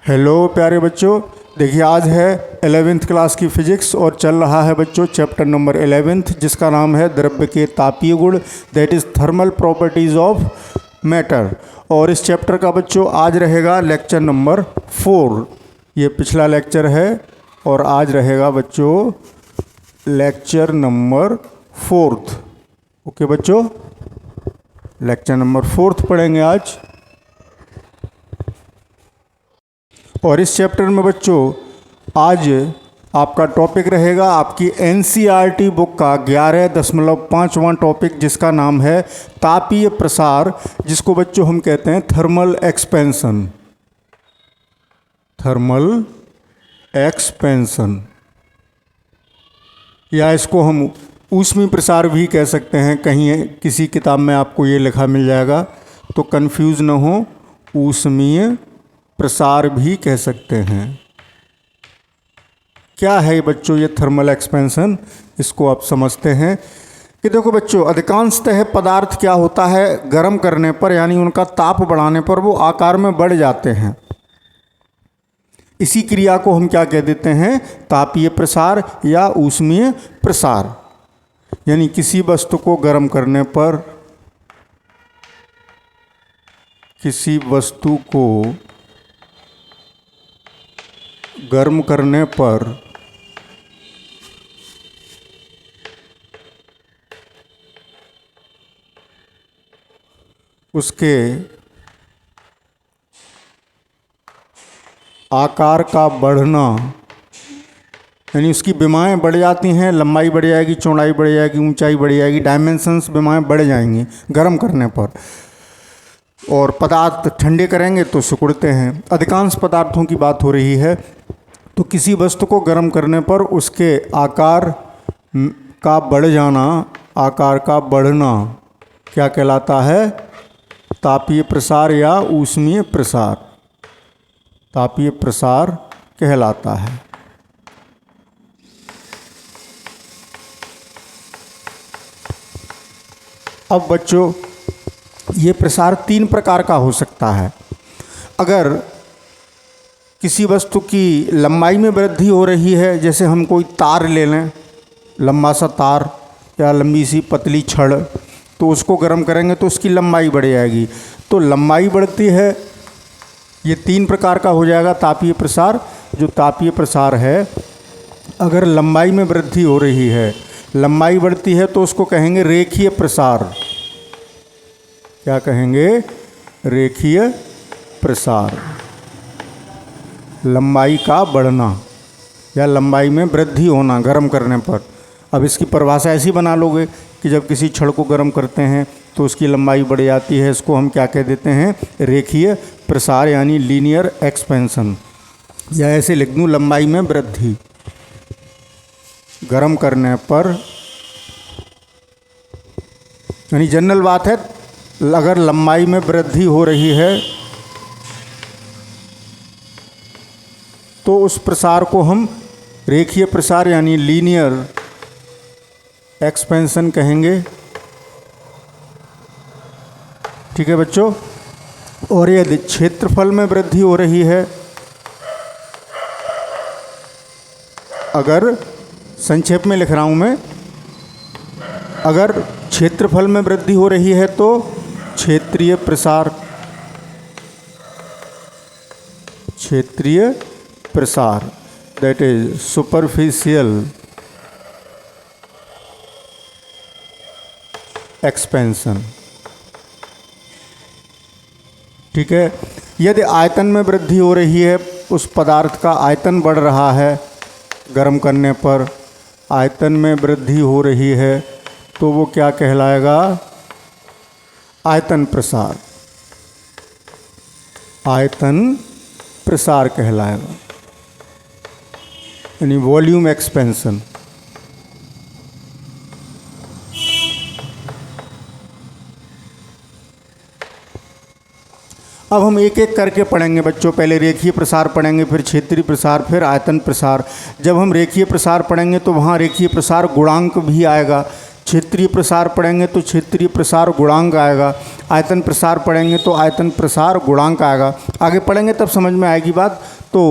Hello प्यारे बच्चों, देखिए आज है 11th क्लास की फ़िज़िक्स और चल रहा है बच्चों चैप्टर नंबर 11th जिसका नाम है द्रव्य के तापीय गुण, that is thermal properties of matter. और इस चैप्टर का बच्चों आज रहेगा लेक्चर नंबर 4। ये पिछला लेक्चर है और आज रहेगा बच्चों लेक्चर नंबर 4। ओके बच्चों, लेक्चर नंबर 4 पढ़ेंगे आज। और इस चैप्टर में बच्चों आज आपका टॉपिक रहेगा आपकी एनसीईआरटी बुक का 11.5वां टॉपिक जिसका नाम है तापीय प्रसार, जिसको बच्चों हम कहते हैं थर्मल एक्सपेंशन। थर्मल एक्सपेंशन या इसको हम ऊष्मीय प्रसार भी कह सकते हैं। कहीं किसी किताब में आपको ये लिखा मिल जाएगा तो कंफ्यूज न हो, ऊष्मीय प्रसार भी कह सकते हैं। क्या है बच्चों ये थर्मल एक्सपेंशन, इसको आप समझते हैं कि देखो बच्चों अधिकांशतः पदार्थ क्या होता है गर्म करने पर यानी उनका ताप बढ़ाने पर वो आकार में बढ़ जाते हैं। इसी क्रिया को हम क्या कह देते हैं, तापीय प्रसार या ऊष्मीय प्रसार। यानी किसी वस्तु को गर्म करने पर, किसी वस्तु को गर्म करने पर उसके आकार का बढ़ना यानी उसकी विमाएँ बढ़ जाती हैं, लंबाई बढ़ जाएगी, चौड़ाई बढ़ जाएगी, ऊंचाई बढ़ जाएगी, डायमेंशंस विमाएँ बढ़ जाएंगी गर्म करने पर। और पदार्थ ठंडे करेंगे तो सिकुड़ते हैं। अधिकांश पदार्थों की बात हो रही है। तो किसी वस्तु को गर्म करने पर उसके आकार का बढ़ जाना, आकार का बढ़ना क्या कहलाता है, तापीय प्रसार या ऊष्मीय प्रसार। तापीय प्रसार कहलाता है। अब बच्चों ये प्रसार 3 प्रकार का हो सकता है। अगर किसी वस्तु की लंबाई में वृद्धि हो रही है, जैसे हम कोई तार ले लें, लंबा सा तार या लंबी सी पतली छड़, तो उसको गर्म करेंगे तो उसकी लंबाई बढ़ जाएगी। तो लंबाई बढ़ती है, ये 3 प्रकार का हो जाएगा तापीय प्रसार। जो तापीय प्रसार है, अगर लंबाई में वृद्धि हो रही है, लंबाई बढ़ती है तो उसको कहेंगे रेखीय प्रसार। क्या कहेंगे, रेखीय प्रसार। लंबाई का बढ़ना या लंबाई में वृद्धि होना गर्म करने पर। अब इसकी परिभाषा ऐसी बना लोगे कि जब किसी छड़ को गर्म करते हैं तो उसकी लंबाई बढ़ जाती है, इसको हम क्या कह देते हैं, रेखीय प्रसार यानी लीनियर एक्सपेंशन। या ऐसे लिख दूँ, लंबाई में वृद्धि गर्म करने पर। यानी जनरल बात है, अगर लंबाई में वृद्धि हो रही है तो उस प्रसार को हम रेखीय प्रसार यानी लीनियर एक्सपेंशन कहेंगे। ठीक है बच्चों। और यदि क्षेत्रफल में वृद्धि हो रही है, अगर संक्षेप में लिख रहा हूँ मैं, अगर क्षेत्रफल में वृद्धि हो रही है तो क्षेत्रीय प्रसार। क्षेत्रीय प्रसार दैट इज सुपरफिशियल एक्सपेंशन। ठीक है। यदि आयतन में वृद्धि हो रही है, उस पदार्थ का आयतन बढ़ रहा है गर्म करने पर, आयतन में वृद्धि हो रही है तो वो क्या कहलाएगा, आयतन प्रसार। आयतन प्रसार कहलाएगा यानी वॉल्यूम एक्सपेंशन। अब हम एक एक करके पढ़ेंगे बच्चों। पहले रेखीय प्रसार पढ़ेंगे, फिर क्षेत्रीय प्रसार, फिर आयतन प्रसार। जब हम रेखीय प्रसार पढ़ेंगे तो वहाँ रेखीय प्रसार गुणांक भी आएगा क्षेत्रीय प्रसार पढ़ेंगे तो क्षेत्रीय प्रसार गुणांक आएगा, आयतन प्रसार पढ़ेंगे तो आयतन प्रसार गुणांक आएगा। आगे पढ़ेंगे तब समझ में आएगी बात। तो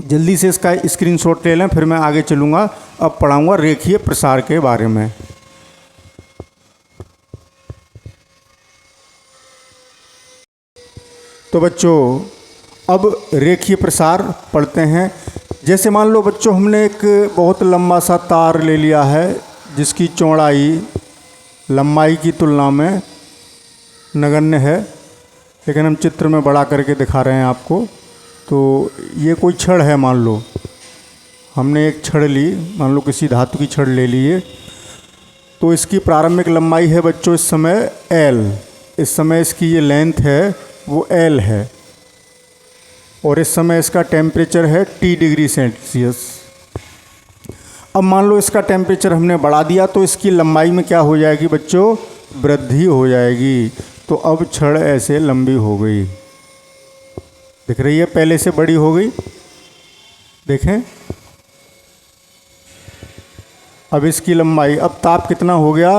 जल्दी से इसका स्क्रीनशॉट ले लें, फिर मैं आगे चलूँगा। अब पढ़ाऊँगा रेखीय प्रसार के बारे में। तो बच्चों अब रेखीय प्रसार पढ़ते हैं। जैसे मान लो बच्चों हमने एक बहुत लंबा सा तार ले लिया है जिसकी चौड़ाई लंबाई की तुलना में नगण्य है, लेकिन हम चित्र में बड़ा करके दिखा रहे हैं आपको। तो ये कोई छड़ है, मान लो हमने एक छड़ ली, मान लो किसी धातु की छड़ ले ली है। तो इसकी प्रारंभिक लंबाई है बच्चों इस समय L, इस समय इसकी ये लेंथ है वो L है, और इस समय इसका टेम्परेचर है T डिग्री सेल्सियस। अब मान लो इसका टेम्परेचर हमने बढ़ा दिया तो इसकी लंबाई में क्या हो जाएगी बच्चों, वृद्धि हो जाएगी। तो अब छड़ ऐसे लंबी हो गई, दिख रही है, पहले से बड़ी हो गई, देखें। अब इसकी लंबाई, अब ताप कितना हो गया,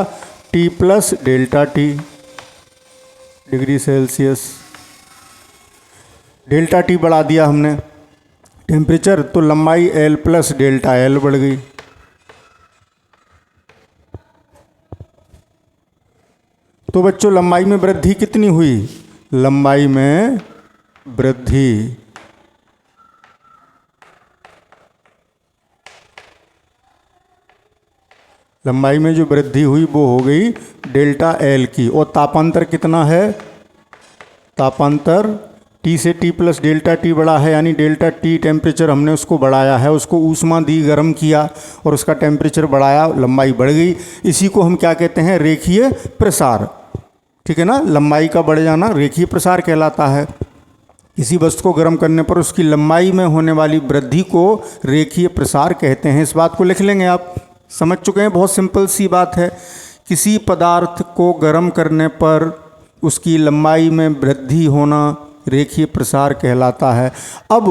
T plus delta T degree Celsius. Delta T बढ़ा दिया हमने टेम्परेचर, तो लंबाई L प्लस डेल्टा L बढ़ गई। तो बच्चों लंबाई में वृद्धि कितनी हुई, लंबाई में वृद्धि लंबाई में जो वृद्धि हुई वो हो गई डेल्टा L की। और तापांतर कितना है, तापांतर T से T प्लस डेल्टा T बढ़ा है, यानी डेल्टा T टेम्परेचर हमने उसको बढ़ाया है, उसको ऊष्मा दी, गर्म किया और उसका टेम्परेचर बढ़ाया, लंबाई बढ़ गई। इसी को हम क्या कहते हैं, रेखीय प्रसार। ठीक है ना, लंबाई का बढ़ जाना रेखीय प्रसार कहलाता है। किसी वस्तु को गर्म करने पर उसकी लंबाई में होने वाली वृद्धि को रेखीय प्रसार कहते हैं। इस बात को लिख लेंगे, आप समझ चुके हैं, बहुत सिंपल सी बात है। किसी पदार्थ को गर्म करने पर उसकी लंबाई में वृद्धि होना रेखीय प्रसार कहलाता है। अब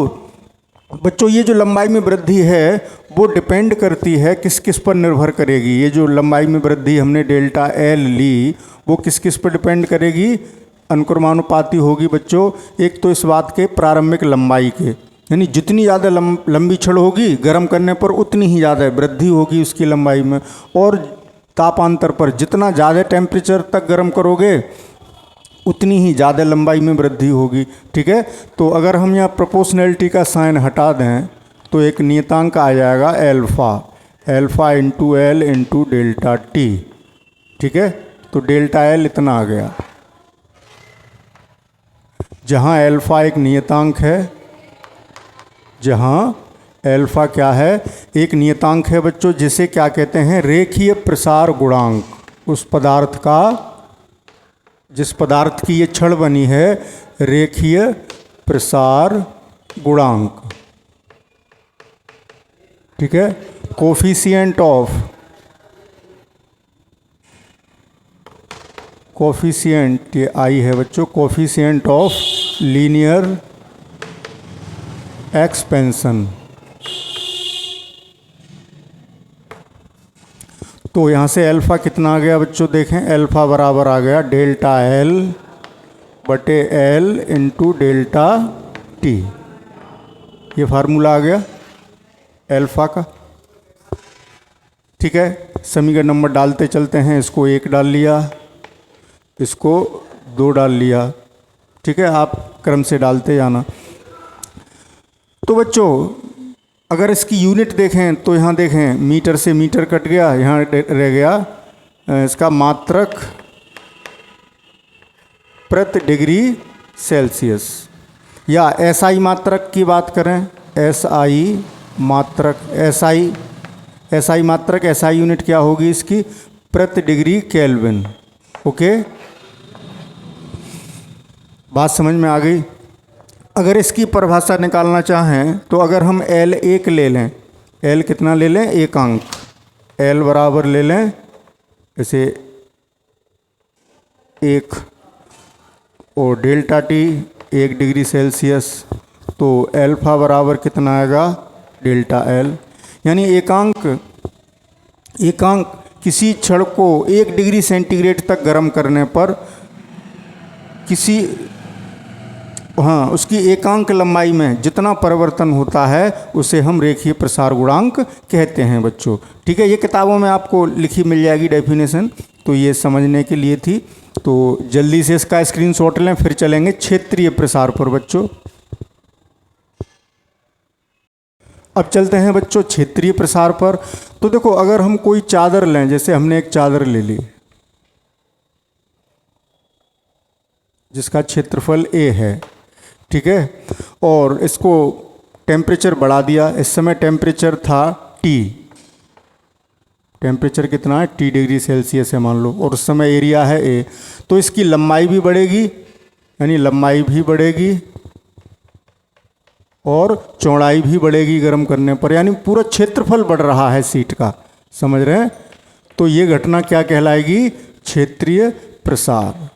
बच्चों ये जो लंबाई में वृद्धि है वो डिपेंड करती है, किस किस पर निर्भर करेगी। ये जो लंबाई में वृद्धि हमने डेल्टा L ली वो किस किस पर डिपेंड करेगी, अनुक्रमानुपाती होगी बच्चों। एक तो इस बात के प्रारंभिक लंबाई के, यानी जितनी ज़्यादा लंबी छड़ होगी गर्म करने पर उतनी ही ज़्यादा वृद्धि होगी उसकी लंबाई में। और तापांतर पर, जितना ज़्यादा टेम्परेचर तक गर्म करोगे उतनी ही ज़्यादा लंबाई में वृद्धि होगी। ठीक है, तो अगर हम यहाँ प्रोपोर्शनैलिटी का साइन हटा दें तो एक नियतांक आ जाएगा alpha, alpha into L into delta T। ठीक है, तो डेल्टा L इतना आ गया। जहाँ एल्फ़ा एक नियतांक है, जहाँ एल्फ़ा क्या है, एक नियतांक है बच्चों, जिसे क्या कहते हैं, रेखीय प्रसार गुणांक। उस पदार्थ का, जिस पदार्थ की ये छड़ बनी है, रेखीय प्रसार गुणांक। ठीक है, कोफिशिएंट ऑफ, कोफिशिएंट ये आई है बच्चों, कोफिशिएंट ऑफ लीनियर एक्सपेंशन। तो यहाँ से अल्फ़ा कितना आ गया बच्चों, देखें, अल्फ़ा बराबर आ गया डेल्टा L बटे L इंटू डेल्टा T। ये फार्मूला आ गया अल्फ़ा का। ठीक है, समीकरण नंबर डालते चलते हैं। इसको 1 डाल लिया, इसको 2 डाल लिया। ठीक है, आप क्रम से डालते जाना। तो बच्चों अगर इसकी यूनिट देखें तो यहाँ देखें, मीटर से मीटर कट गया, यहाँ रह गया इसका मात्रक प्रति डिग्री सेल्सियस। या SI मात्रक की बात करें, SI मात्रक, SI मात्रक, SI यूनिट क्या होगी इसकी, प्रति डिग्री केल्विन। ओके, बात समझ में आ गई। अगर इसकी परिभाषा निकालना चाहें तो अगर हम L1 ले लें, L कितना ले लें, एकांक, L बराबर ले लें इसे 1 और डेल्टा T 1 डिग्री सेल्सियस, तो अल्फ़ा बराबर कितना आएगा, डेल्टा L। यानी एकांक किसी छड़ को 1 डिग्री सेंटीग्रेड तक गर्म करने पर उसकी एकांक लंबाई में जितना परिवर्तन होता है उसे हम रेखीय प्रसार गुणांक कहते हैं बच्चों। ठीक है, ये किताबों में आपको लिखी मिल जाएगी डेफिनेशन, तो ये समझने के लिए थी। तो जल्दी से इसका स्क्रीनशॉट लें, फिर चलेंगे क्षेत्रीय प्रसार पर बच्चों। अब चलते हैं बच्चों क्षेत्रीय प्रसार पर। तो देखो, अगर हम कोई चादर लें, जैसे हमने एक चादर ले ली जिसका क्षेत्रफल A है, ठीक है, और इसको टेम्परेचर बढ़ा दिया। इस समय टेम्परेचर था T, टेम्परेचर कितना है T डिग्री सेल्सियस है मान लो, और उस समय एरिया है A, तो इसकी लंबाई भी बढ़ेगी, यानी लंबाई भी बढ़ेगी और चौड़ाई भी बढ़ेगी गर्म करने पर, यानी पूरा क्षेत्रफल बढ़ रहा है सीट का, समझ रहे हैं। तो ये घटना क्या कहलाएगी? क्षेत्रीय प्रसार।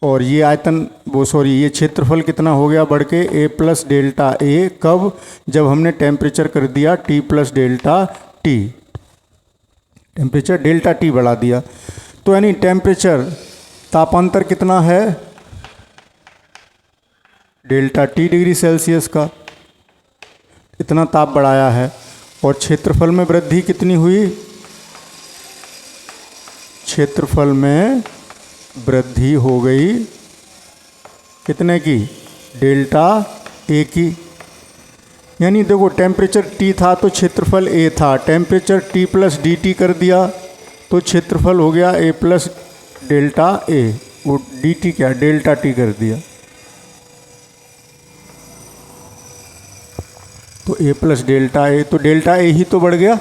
और ये ये क्षेत्रफल कितना हो गया बढ़ के A प्लस डेल्टा A, कब? जब हमने टेम्परेचर कर दिया T plus delta T, temperature delta T बढ़ा दिया। तो यानी टेम्परेचर तापांतर कितना है? डेल्टा T डिग्री सेल्सियस का, इतना ताप बढ़ाया है। और क्षेत्रफल में वृद्धि कितनी हुई? क्षेत्रफल में वृद्धि हो गई कितने की? डेल्टा A की। यानी देखो, टेम्परेचर T था तो क्षेत्रफल A था, टेम्परेचर T प्लस dt कर दिया तो क्षेत्रफल हो गया A प्लस डेल्टा A, वो dt क्या? डेल्टा T कर दिया तो A प्लस डेल्टा A, तो डेल्टा A ही तो बढ़ गया।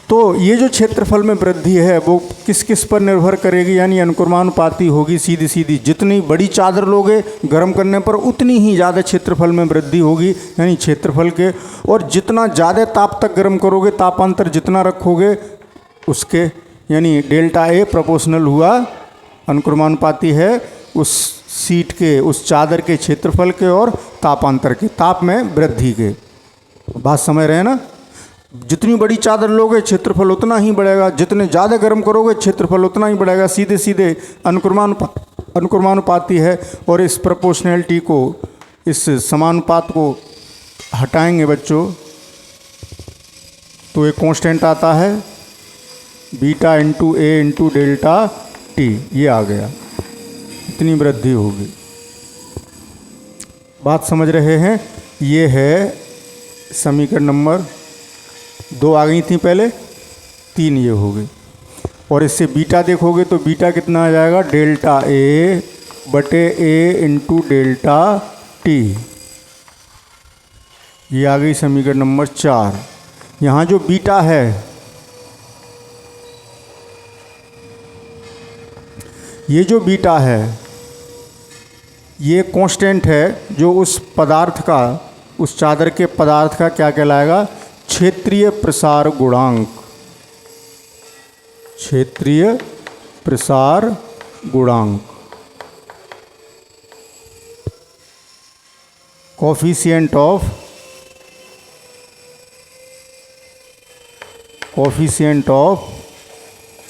तो ये जो क्षेत्रफल में वृद्धि है वो किस किस पर निर्भर करेगी? यानी अनुक्रमानुपाती होगी सीधी सीधी। जितनी बड़ी चादर लोगे गर्म करने पर उतनी ही ज़्यादा क्षेत्रफल में वृद्धि होगी, यानी क्षेत्रफल के। और जितना ज़्यादा ताप तक गर्म करोगे, तापांतर जितना रखोगे उसके, यानी डेल्टा A प्रोपोर्शनल हुआ, अनुक्रमानुपाती है उस सीट के, उस चादर के क्षेत्रफल के और तापांतर के, ताप में वृद्धि के। बात समझ रहे हैं ना? जितनी बड़ी चादर लोगे क्षेत्रफल उतना ही बढ़ेगा, जितने ज़्यादा गर्म करोगे क्षेत्रफल उतना ही बढ़ेगा, सीधे सीधे अनुक्रमानुपाती है। और इस प्रोपोर्शनैलिटी को, इस समानुपात को हटाएंगे बच्चों तो एक कांस्टेंट आता है beta into A into delta T, ये आ गया, इतनी वृद्धि होगी। बात समझ रहे हैं? ये है समीकरण नंबर 2 आ गई थी पहले, 3 ये हो गई। और इससे बीटा देखोगे तो बीटा कितना आ जाएगा? डेल्टा A बटे A इंटू डेल्टा T, ये आ गई समीकरण नंबर 4। यहाँ जो बीटा है, ये जो बीटा है ये कांस्टेंट है जो उस पदार्थ का, उस चादर के पदार्थ का क्या कहलाएगा? क्षेत्रीय प्रसार गुणांक। क्षेत्रीय प्रसार गुणांक, coefficient of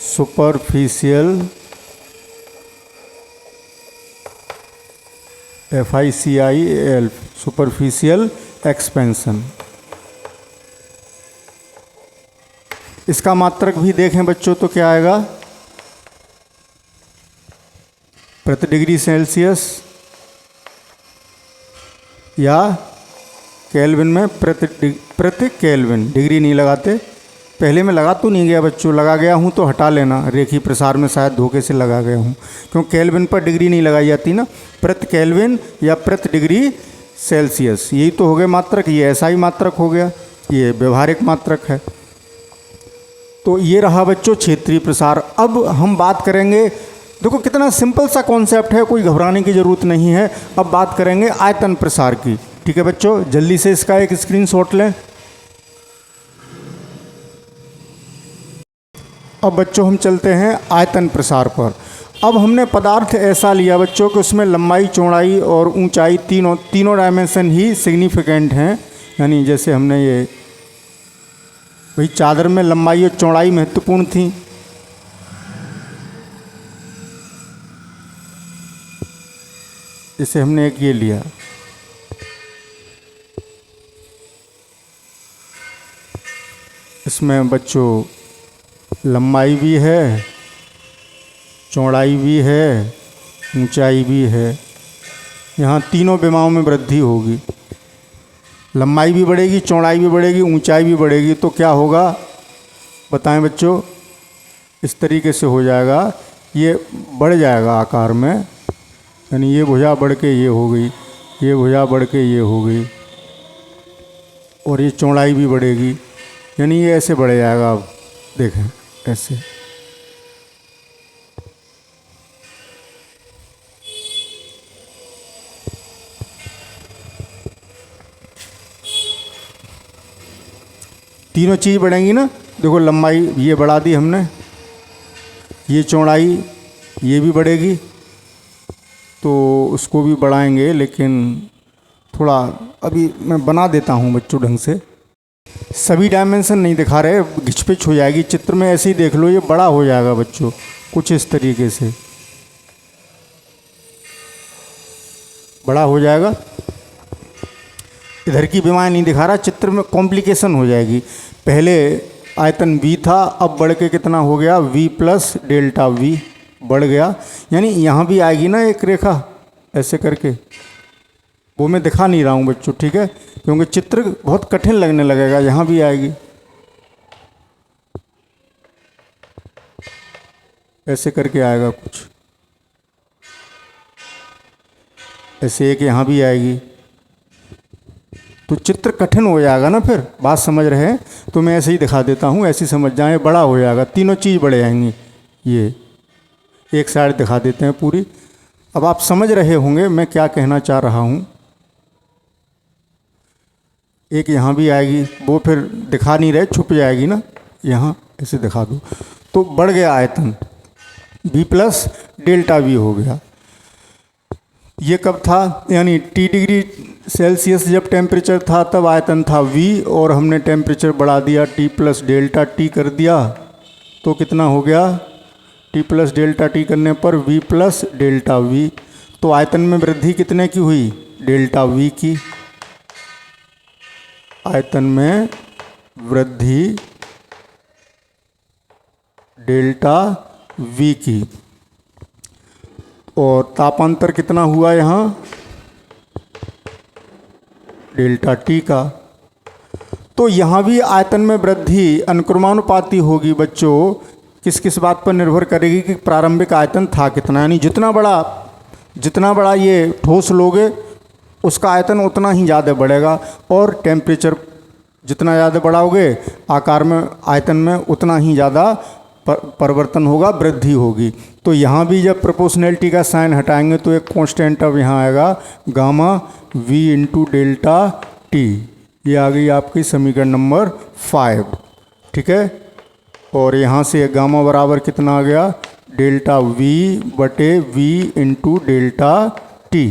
superficial FICIAL, superficial expansion. इसका मात्रक भी देखें बच्चों तो क्या आएगा? प्रति डिग्री सेल्सियस या केल्विन में प्रति केल्विन, डिग्री नहीं लगाते। पहले मैं लगा तो नहीं गया बच्चों, लगा गया हूँ तो हटा लेना, रेखीय प्रसार में शायद धोखे से लगा गया हूँ, क्योंकि केल्विन पर डिग्री नहीं लगाई जाती ना। प्रति केल्विन या प्रति डिग्री सेल्सियस, यही तो हो गए मात्रक। ये ऐसा ही मात्रक हो गया, ये व्यवहारिक मात्रक है। तो ये रहा बच्चों क्षेत्रीय प्रसार। अब हम बात करेंगे, देखो कितना सिंपल सा कॉन्सेप्ट है, कोई घबराने की ज़रूरत नहीं है। अब बात करेंगे आयतन प्रसार की। ठीक है बच्चों, जल्दी से इसका एक स्क्रीनशॉट लें। अब बच्चों हम चलते हैं आयतन प्रसार पर। अब हमने पदार्थ ऐसा लिया बच्चों कि उसमें लंबाई, चौड़ाई और ऊंचाई तीनों डायमेंशन ही सिग्निफिकेंट हैं। यानी जैसे हमने ये भाई चादर में लंबाई और चौड़ाई महत्वपूर्ण थी। इसे हमने एक ये लिया, इसमें बच्चों लंबाई भी है, चौड़ाई भी है, ऊंचाई भी है। यहाँ तीनों विमाओं में वृद्धि होगी, लंबाई भी बढ़ेगी, चौड़ाई भी बढ़ेगी, ऊंचाई भी बढ़ेगी। तो क्या होगा बताएं बच्चों? इस तरीके से हो जाएगा, ये बढ़ जाएगा आकार में, यानी ये भुजा बढ़ के ये हो गई, ये भुजा बढ़ के ये हो गई, और ये चौड़ाई भी बढ़ेगी, यानी ये ऐसे बढ़ जाएगा। अब देखें ऐसे, तीनों चीज़ बढ़ेंगी ना। देखो लंबाई ये बढ़ा दी हमने, ये चौड़ाई ये भी बढ़ेगी, तो उसको भी बढ़ाएंगे, लेकिन थोड़ा अभी मैं बना देता हूँ बच्चों ढंग से। सभी डायमेंशन नहीं दिखा रहे, घिचपिच हो जाएगी चित्र में, ऐसे ही देख लो, ये बड़ा हो जाएगा बच्चों कुछ इस तरीके से बड़ा हो जाएगा। इधर की विमाएँ नहीं दिखा रहा, चित्र में कॉम्प्लिकेशन हो जाएगी। पहले आयतन v था, अब बढ़ के कितना हो गया, v प्लस डेल्टा v बढ़ गया। यानी यहाँ भी आएगी ना एक रेखा ऐसे करके, वो मैं दिखा नहीं रहा हूँ बच्चों, ठीक है, क्योंकि चित्र बहुत कठिन लगने लगेगा। यहाँ भी आएगी ऐसे करके आएगा कुछ ऐसे, एक यहाँ भी आएगी, तो चित्र कठिन हो जाएगा ना। फिर बात समझ रहे हैं? तो मैं ऐसे ही दिखा देता हूँ, ऐसे ही समझ जाएं, बड़ा हो जाएगा, तीनों चीज़ बढ़े जाएंगी। ये एक साइड दिखा देते हैं पूरी। अब आप समझ रहे होंगे मैं क्या कहना चाह रहा हूँ। एक यहाँ भी आएगी, वो फिर दिखा नहीं रहे, छुप जाएगी ना, यहाँ ऐसे दिखा दो, तो बढ़ गया आयतन, v प्लस डेल्टा v हो गया। ये कब था, यानी T डिग्री सेल्सियस जब टेम्परेचर था तब आयतन था v, और हमने टेम्परेचर बढ़ा दिया T प्लस डेल्टा T कर दिया, तो कितना हो गया, T प्लस डेल्टा T करने पर v प्लस डेल्टा v। तो आयतन में वृद्धि कितने की हुई, डेल्टा v की। आयतन में वृद्धि डेल्टा v की, और तापांतर कितना हुआ यहाँ, डेल्टा T का। तो यहाँ भी आयतन में वृद्धि अनुक्रमानुपाती होगी बच्चों। किस किस बात पर निर्भर करेगी कि प्रारंभिक आयतन था कितना, यानी जितना बड़ा ये ठोस लोगे उसका आयतन उतना ही ज़्यादा बढ़ेगा, और टेम्परेचर जितना ज़्यादा बढ़ाओगे आकार में, आयतन में, उतना ही ज़्यादा परिवर्तन होगा, वृद्धि होगी। तो यहाँ भी जब प्रोपोर्शनैलिटी का साइन हटाएंगे तो एक कांस्टेंट अब यहाँ आएगा, gamma v into delta T. ये आ गई आपकी समीकरण नंबर 5, ठीक है। और यहाँ से गामा बराबर कितना आ गया, डेल्टा v बटे v इंटू डेल्टा टी।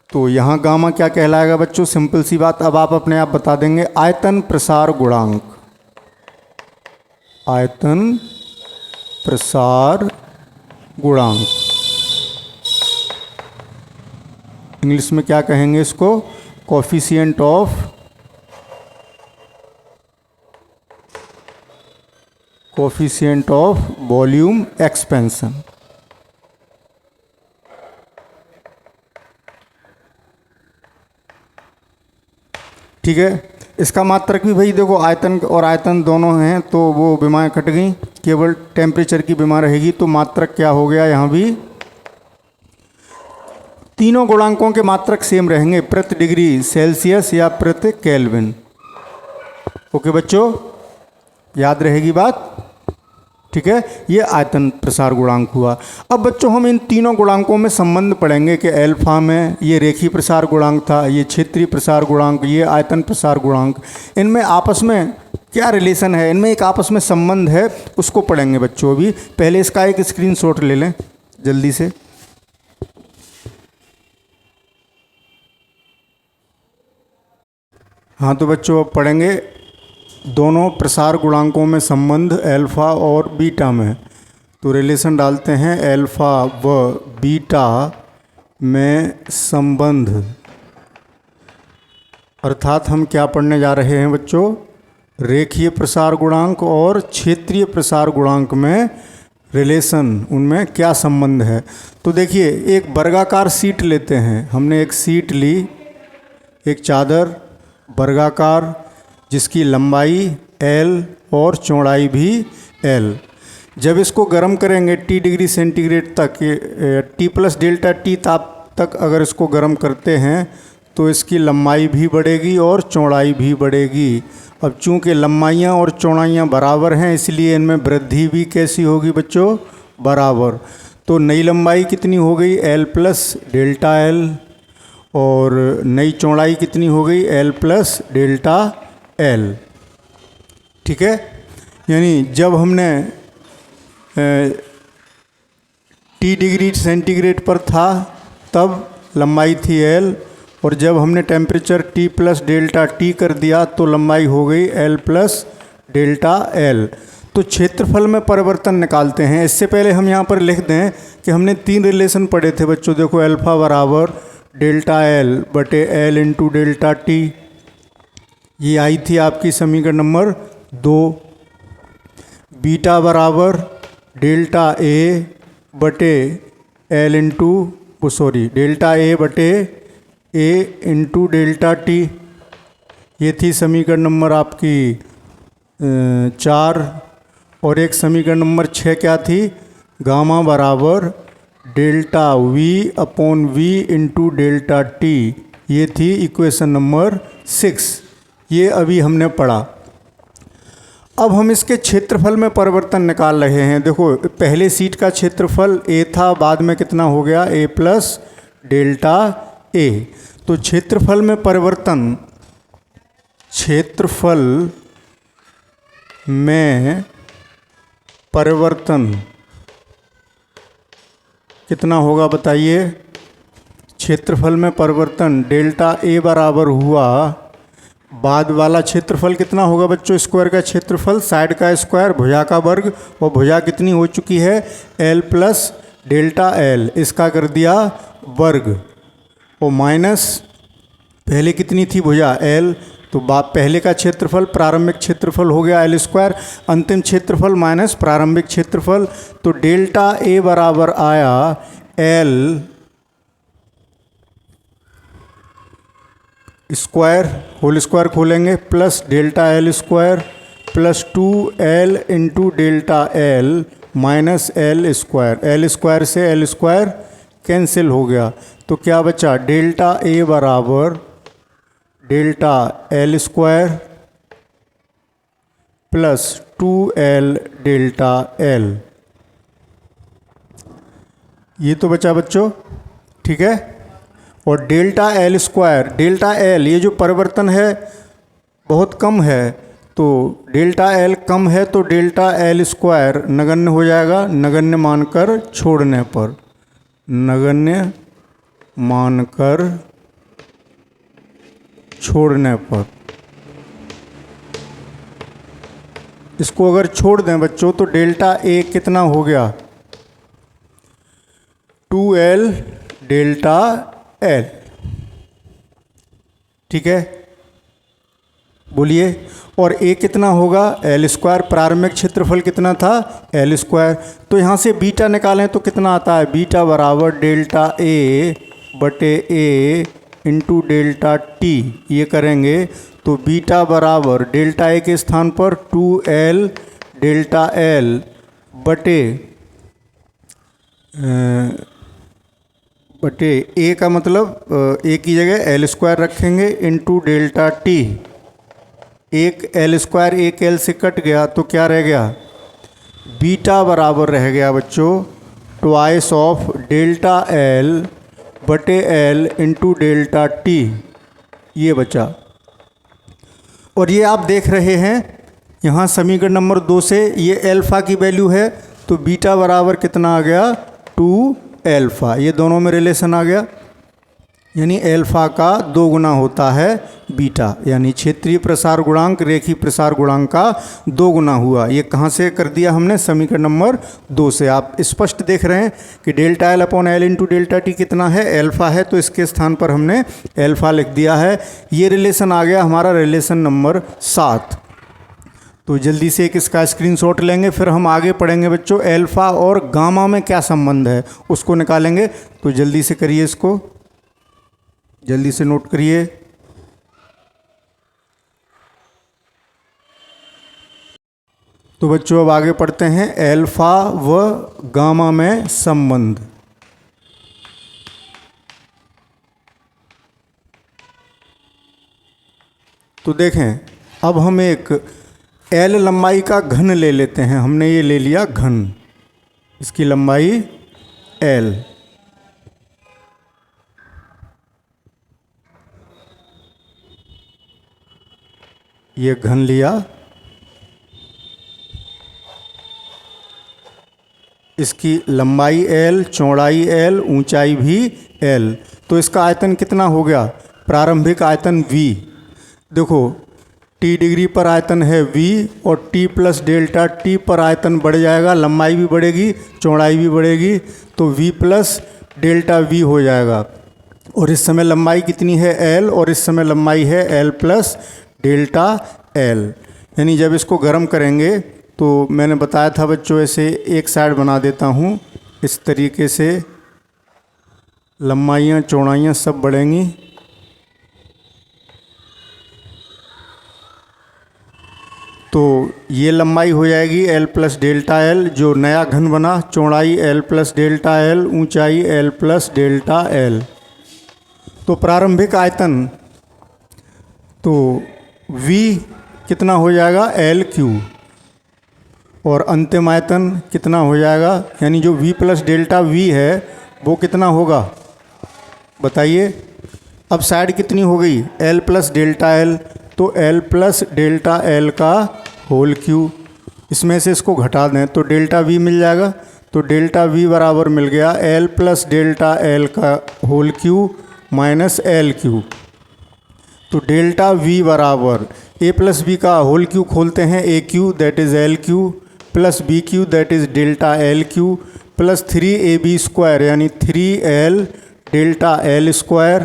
तो यहाँ गामा क्या कहलाएगा बच्चों, सिंपल सी बात, अब आप अपने आप बता देंगे, आयतन प्रसार गुणांक। आयतन प्रसार गुणांक, इंग्लिश में क्या कहेंगे इसको, कोफिशिएंट ऑफ वॉल्यूम एक्सपेंशन। ठीक है। इसका मात्रक भी भाई देखो, आयतन और आयतन दोनों हैं तो वो विमाएँ कट गई, केवल टेम्परेचर की विमा रहेगी। तो मात्रक क्या हो गया, यहाँ भी तीनों गुणांकों के मात्रक सेम रहेंगे, प्रति डिग्री सेल्सियस या प्रति केल्विन। ओके बच्चों, याद रहेगी बात, ठीक है। ये आयतन प्रसार गुणांक हुआ। अब बच्चों हम इन तीनों गुणांकों में संबंध पढ़ेंगे कि अल्फा में ये रेखीय प्रसार गुणांक था, ये क्षेत्रीय प्रसार गुणांक, ये आयतन प्रसार गुणांक, इनमें आपस में क्या रिलेशन है, इनमें एक आपस में संबंध है, उसको पढ़ेंगे बच्चों। अभी पहले इसका एक स्क्रीनशॉट ले लें जल्दी से। हाँ तो बच्चों अब पढ़ेंगे दोनों प्रसार गुणांकों में संबंध अल्फ़ा और बीटा में। तो रिलेशन डालते हैं अल्फ़ा व बीटा में संबंध, अर्थात हम क्या पढ़ने जा रहे हैं बच्चों, रेखीय प्रसार गुणांक और क्षेत्रीय प्रसार गुणांक में रिलेशन, उनमें क्या संबंध है। तो देखिए एक वर्गाकार शीट लेते हैं, हमने एक शीट ली, एक चादर वर्गाकार जिसकी लंबाई L और चौड़ाई भी L। जब इसको गर्म करेंगे T डिग्री सेंटीग्रेड तक, T प्लस डेल्टा T ताप तक अगर इसको गर्म करते हैं तो इसकी लंबाई भी बढ़ेगी और चौड़ाई भी बढ़ेगी। अब चूंकि लंबाइयाँ और चौड़ाइयाँ बराबर हैं इसलिए इनमें वृद्धि भी कैसी होगी बच्चों, बराबर। तो नई लंबाई कितनी हो गई L प्लस डेल्टा L, और नई चौड़ाई कितनी हो गई L प्लस डेल्टा L। ठीक है, यानी जब हमने T डिग्री सेंटीग्रेड पर था तब लंबाई थी L, और जब हमने temperature T plus delta T कर दिया तो लंबाई हो गई L प्लस डेल्टा L। तो क्षेत्रफल में परिवर्तन निकालते हैं। इससे पहले हम यहाँ पर लिख दें कि हमने 3 रिलेशन पढ़े थे बच्चों। देखो अल्फ़ा बराबर डेल्टा L बटे L इंटू डेल्टा T, ये आई थी आपकी समीकरण नंबर 2। बीटा बराबर डेल्टा A बटे L इंटू डेल्टा A बटे A इंटू डेल्टा T, ये थी समीकरण नंबर आपकी 4। और एक समीकरण नंबर 6 क्या थी, गामा बराबर delta V upon V into delta T, ये थी इक्वेशन नंबर 6। ये अभी हमने पढ़ा। अब हम इसके क्षेत्रफल में परिवर्तन निकाल रहे हैं। देखो पहले सीट का क्षेत्रफल A था, बाद में कितना हो गया A प्लस डेल्टा A। तो क्षेत्रफल में परिवर्तन, क्षेत्रफल में परिवर्तन कितना होगा बताइए। क्षेत्रफल में परिवर्तन डेल्टा A बराबर हुआ, बाद वाला क्षेत्रफल कितना होगा बच्चों, स्क्वायर का क्षेत्रफल, साइड का स्क्वायर, भुजा का वर्ग, और भुजा कितनी हो चुकी है L प्लस डेल्टा L, इसका कर दिया वर्ग, और माइनस पहले कितनी थी भुजा L, तो पहले का क्षेत्रफल प्रारंभिक क्षेत्रफल हो गया L स्क्वायर, अंतिम क्षेत्रफल माइनस प्रारंभिक क्षेत्रफल। तो डेल्टा A बराबर आया L स्क्वायर, होल स्क्वायर खोलेंगे, plus delta L square plus 2L into delta L minus L square. L square से L स्क्वायर कैंसिल हो गया, तो क्या बचा, डेल्टा A बराबर delta L square plus 2L delta L, ये तो बचा बच्चों। ठीक है, और delta L square, delta L ये जो परिवर्तन है बहुत कम है, तो डेल्टा L कम है तो डेल्टा L स्क्वायर नगण्य हो जाएगा, नगण्य मानकर छोड़ने पर, नगण्य मानकर छोड़ने पर। इसको अगर छोड़ दें बच्चों तो डेल्टा A कितना हो गया, 2L डेल्टा L। ठीक है, बोलिए, और A कितना होगा L स्क्वायर, प्रारंभिक क्षेत्रफल कितना था L स्क्वायर। तो यहाँ से बीटा निकालें तो कितना आता है, बीटा बराबर डेल्टा A बटे A इंटू डेल्टा T, ये करेंगे तो बीटा बराबर डेल्टा A के स्थान पर 2L डेल्टा L बटे A का मतलब A की जगह L स्क्वायर रखेंगे इंटू डेल्टा T, एक L स्क्वायर एक L से कट गया तो क्या रह गया, बीटा बराबर रह गया बच्चों ट्वाइस ऑफ डेल्टा L बटे L इंटू डेल्टा T, ये बचा। और ये आप देख रहे हैं यहाँ समीकरण नंबर 2 से ये अल्फ़ा की वैल्यू है, तो बीटा बराबर कितना आ गया 2 अल्फ़ा, ये दोनों में रिलेशन आ गया, यानी अल्फ़ा का 2 गुना होता है बीटा, यानी क्षेत्रीय प्रसार गुणांक रेखीय प्रसार गुणांक का 2 गुना हुआ। ये कहाँ से कर दिया हमने? समीकरण नंबर 2 से। आप स्पष्ट देख रहे हैं कि delta L upon L into delta T कितना है? एल्फा है, तो इसके स्थान पर हमने एल्फा लिख दिया है। ये रिलेशन आ गया हमारा रिलेशन नंबर 7। तो जल्दी से एक इसका स्क्रीनशॉट लेंगे, फिर हम आगे पढ़ेंगे बच्चों एल्फा और गामा में क्या संबंध है उसको निकालेंगे। तो जल्दी से करिए, इसको जल्दी से नोट करिए। तो बच्चों अब आगे पढ़ते हैं एल्फा व गामा में संबंध। तो देखें, अब हम एक एल लंबाई का घन ले लेते हैं। हमने ये ले लिया घन, इसकी लंबाई एल। ये घन लिया, इसकी लंबाई एल, चौड़ाई एल, ऊंचाई भी एल। तो इसका आयतन कितना हो गया? प्रारंभिक आयतन v। देखो t डिग्री पर आयतन है v और t प्लस डेल्टा t पर आयतन बढ़ जाएगा, लंबाई भी बढ़ेगी, चौड़ाई भी बढ़ेगी, तो v प्लस डेल्टा v हो जाएगा। और इस समय लंबाई कितनी है? l, और इस समय लंबाई है l प्लस डेल्टा l। यानी जब इसको गर्म करेंगे तो मैंने बताया था बच्चों, ऐसे एक साइड बना देता हूँ, इस तरीके से लंबाइयाँ चौड़ाइयाँ सब बढ़ेंगी। तो ये लंबाई हो जाएगी l प्लस डेल्टा l, जो नया घन बना, चौड़ाई l प्लस डेल्टा l, ऊंचाई l प्लस डेल्टा l। तो प्रारंभिक आयतन तो v कितना हो जाएगा? l Q. और अंतिम आयतन कितना हो जाएगा? यानी जो v प्लस डेल्टा v है वो कितना होगा बताइए। अब साइड कितनी हो गई? l प्लस डेल्टा l, तो l प्लस डेल्टा l का होल क्यू। इसमें से इसको घटा दें तो डेल्टा v मिल जाएगा। तो डेल्टा v बराबर मिल गया l प्लस डेल्टा l का whole cube minus l cube. तो डेल्टा v बराबर a प्लस बी का होल क्यू खोलते हैं, A cube that is L cube plus B cube that is delta L cube plus 3ab square, यानी 3l delta L square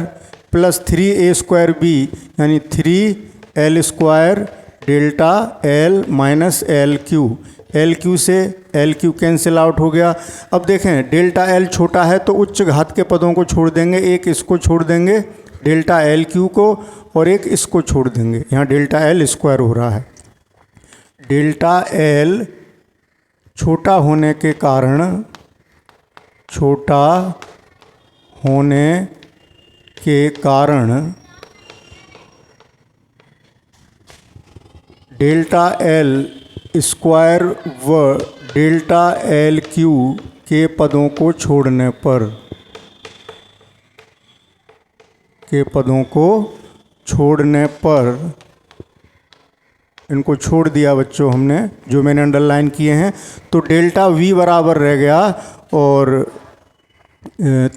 plus 3a square B, यानी 3l square delta L minus L cube. L cube से L cube cancel out हो गया। अब देखें delta L छोटा है तो उच्च घात के पदों को छोड़ देंगे, एक इसको छोड़ देंगे डेल्टा एल क्यू को, और एक इसको छोड़ देंगे। यहाँ डेल्टा एल स्क्वायर हो रहा है। डेल्टा एल छोटा होने के कारण, छोटा होने के कारण डेल्टा एल स्क्वायर व डेल्टा एल क्यू के पदों को छोड़ने पर, के पदों को छोड़ने पर, इनको छोड़ दिया बच्चों हमने, जो मैंने अंडरलाइन किए हैं। तो डेल्टा v बराबर रह गया और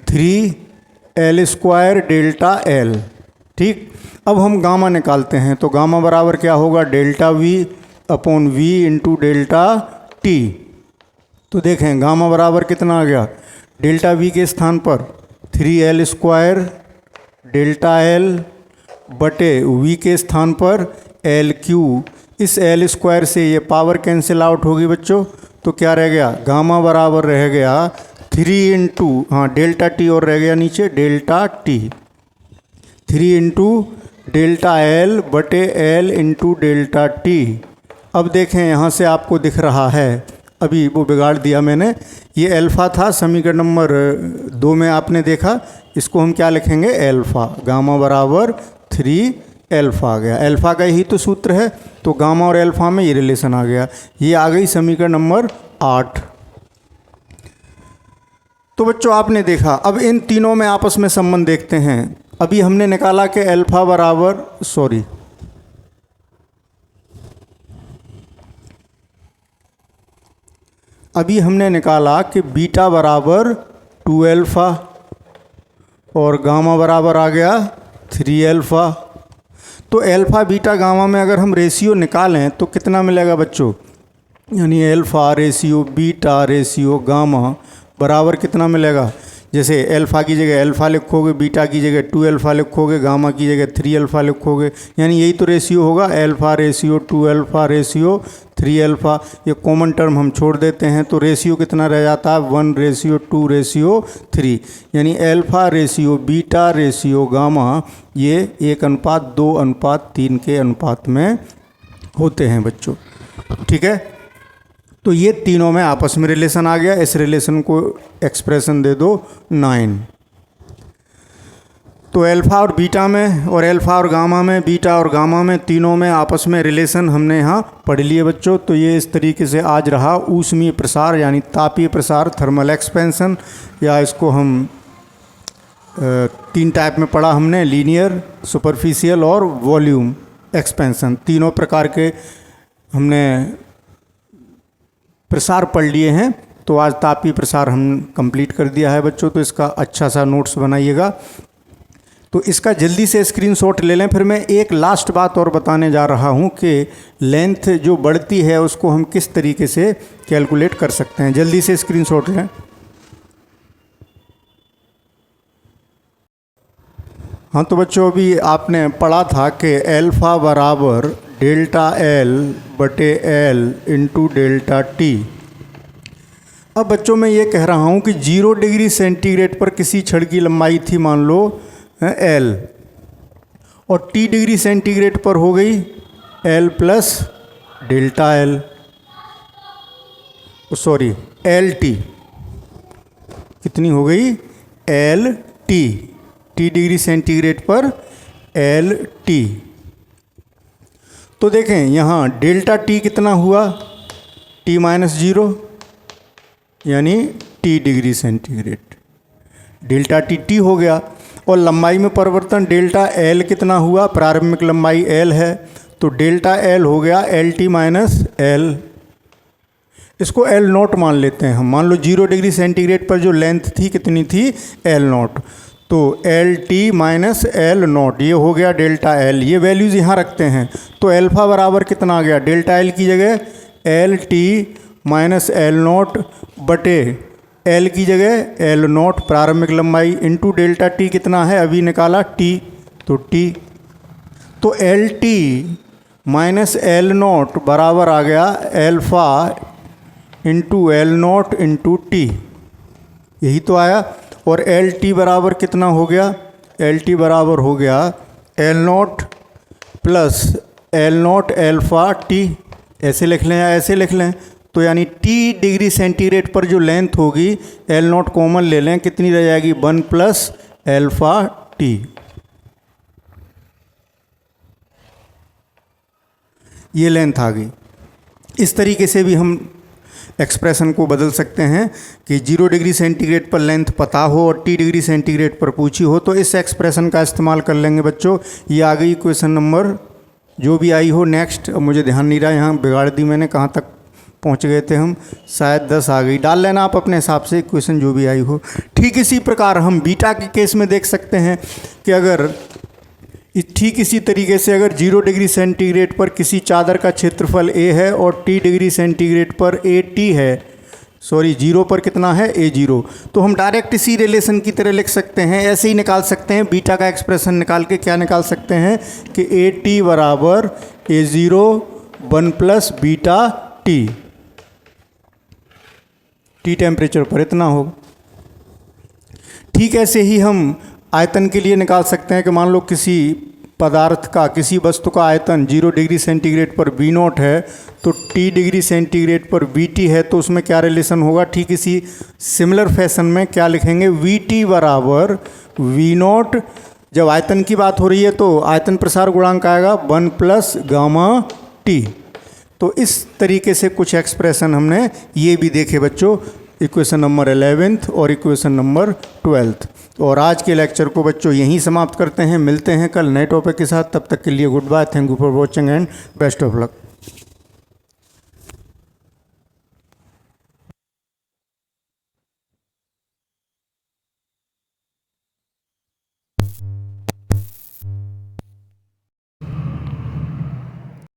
3l स्क्वायर डेल्टा l। ठीक, अब हम गामा निकालते हैं। तो गामा बराबर क्या होगा? Delta v upon v into delta t। तो देखें गामा बराबर कितना आ गया? डेल्टा v के स्थान पर 3l स्क्वायर डेल्टा l बटे v के स्थान पर एल क्यू। इस एल स्क्वायर से ये पावर कैंसिल आउट होगी बच्चों, तो क्या रह गया? गामा बराबर रह गया 3 इंटू, हाँ डेल्टा टी और रह गया नीचे delta T, 3 into delta L बटे एल इंटू डेल्टा टी। अब देखें यहाँ से आपको दिख रहा है, अभी वो बिगाड़ दिया मैंने, ये एल्फ़ा था समीकरण नंबर 2 में आपने देखा, इसको हम क्या लिखेंगे? एल्फ़ा। गामा बराबर 3 एल्फ़ा आ गया। एल्फ़ा का यही तो सूत्र है, तो गामा और एल्फ़ा में ये रिलेशन आ गया। ये आ गई समीकरण नंबर 8। तो बच्चों आपने देखा, अब इन तीनों में आपस में संबंध देखते हैं। अभी हमने निकाला कि एल्फ़ा बराबर, सॉरी अभी हमने निकाला कि बीटा बराबर 2 एल्फ़ा और गामा बराबर आ गया 3 एल्फ़ा। तो अल्फ़ा बीटा गामा में अगर हम रेशियो निकालें तो कितना मिलेगा बच्चों, यानी alpha ratio beta ratio gamma बराबर कितना मिलेगा। जैसे अल्फ़ा की जगह अल्फ़ा लिखोगे, बीटा की जगह 2 अल्फ़ा लिखोगे, गामा की जगह 3 अल्फ़ा लिखोगे, यानी यही तो रेशियो होगा, alpha ratio 2 alpha ratio 3 alpha. ये कॉमन टर्म हम छोड़ देते हैं तो रेशियो कितना रह जाता है, 1:2:3, यानी alpha ratio beta ratio gamma ये 1:2:3 के अनुपात में होते हैं बच्चों। ठीक है, तो ये तीनों में आपस में रिलेशन आ गया। इस रिलेशन को एक्सप्रेशन दे दो 9। तो अल्फ़ा और बीटा में और अल्फ़ा और गामा में, बीटा और गामा में, तीनों में आपस में रिलेशन हमने यहाँ पढ़ लिए बच्चों। तो ये इस तरीके से आज रहा ऊष्मीय प्रसार यानी तापीय प्रसार, थर्मल एक्सपेंशन, या इसको हम 3 टाइप में पढ़ा हमने, लीनियर, सुपरफिशियल और वॉल्यूम एक्सपेंशन। तीनों प्रकार के हमने प्रसार पढ़ लिए हैं। तो आज तापीय प्रसार हम कंप्लीट कर दिया है बच्चों। तो इसका अच्छा सा नोट्स बनाइएगा। तो इसका जल्दी से स्क्रीनशॉट ले लें। फिर मैं एक लास्ट बात और बताने जा रहा हूं कि लेंथ जो बढ़ती है उसको हम किस तरीके से कैलकुलेट कर सकते हैं। जल्दी से स्क्रीनशॉट लें। हाँ, तो बच्चों अभी आपने पढ़ा था कि अल्फ़ा बराबर डेल्टा एल बटे एल इंटू डेल्टा टी। अब बच्चों मैं ये कह रहा हूँ कि 0 डिग्री सेंटीग्रेड पर किसी छड़ की लंबाई थी मान लो एल, और टी डिग्री सेंटीग्रेड पर हो गई L plus delta L, sorry L T, कितनी हो गई L T, T degree centigrade पर एल टी। तो देखें यहाँ डेल्टा टी कितना हुआ, T-0 यानी T degree centigrade, delta T हो गया। और लंबाई में परिवर्तन डेल्टा एल कितना हुआ, प्रारंभिक लंबाई एल है तो डेल्टा एल हो गया LT-L। इसको एल नॉट मान लेते हैं हम। मान लो 0 डिग्री सेंटीग्रेड पर जो लेंथ थी कितनी थी, एल नॉट, तो LT-L0 ये हो गया डेल्टा एल। ये वैल्यूज़ यहाँ रखते हैं तो अल्फ़ा बराबर कितना आ गया, डेल्टा एल की जगह LT-L0 बटे एल की जगह L0 प्रारंभिक लंबाई इंटू डेल्टा टी कितना है अभी निकाला टी, तो टी, तो LT-L0 बराबर आ गया alpha into L0 into T, यही तो आया। और एल टी बराबर कितना हो गया, एल टी बराबर हो गया L0 plus L0 alpha T, ऐसे लिख लें या ऐसे लिख लें। तो यानी टी डिग्री सेंटीग्रेड पर जो लेंथ होगी L0 कॉमन ले लें, कितनी रह जाएगी 1 प्लस अल्फ़ा टी। ये लेंथ आ गई। इस तरीके से भी हम एक्सप्रेशन को बदल सकते हैं कि 0 डिग्री सेंटीग्रेड पर लेंथ पता हो और T डिग्री सेंटीग्रेड पर पूछी हो तो इस एक्सप्रेशन का इस्तेमाल कर लेंगे बच्चों। ये आ गई क्वेश्चन नंबर जो भी आई हो। नेक्स्ट, अब मुझे ध्यान नहीं रहा, यहाँ बिगाड़ दी मैंने, कहाँ तक पहुँच गए थे हम, शायद 10 आ गई। डाल लेना आप अपने हिसाब से क्वेश्चन जो भी आई हो। ठीक इसी प्रकार हम बीटा के केस में देख सकते हैं कि अगर ठीक इसी तरीके से अगर 0 डिग्री सेंटीग्रेड पर किसी चादर का क्षेत्रफल A है और T डिग्री सेंटीग्रेड पर AT है, सॉरी 0 पर कितना है A0, तो हम डायरेक्ट इसी रिलेशन की तरह लिख सकते हैं, ऐसे ही निकाल सकते हैं। बीटा का एक्सप्रेशन निकाल के क्या निकाल सकते हैं कि AT बराबर A0 1 plus beta T, T temperature पर इतना होगा। ठीक ऐसे ही हम आयतन के लिए निकाल सकते हैं कि मान लो किसी पदार्थ का, किसी वस्तु का आयतन 0 डिग्री सेंटीग्रेड पर V0 है तो T डिग्री सेंटीग्रेड पर VT है, तो उसमें क्या रिलेशन होगा। ठीक इसी सिमिलर फैशन में क्या लिखेंगे, VT बराबर V0, जब आयतन की बात हो रही है तो आयतन प्रसार गुणांक आएगा 1 प्लस गामा T। तो इस तरीके से कुछ एक्सप्रेशन हमने ये भी देखे बच्चों, इक्वेशन नंबर 11 और इक्वेशन नंबर 12। और आज के लेक्चर को बच्चों यहीं समाप्त करते हैं। मिलते हैं कल नए टॉपिक के साथ, तब तक के लिए goodbye, thank you for watching and best of luck.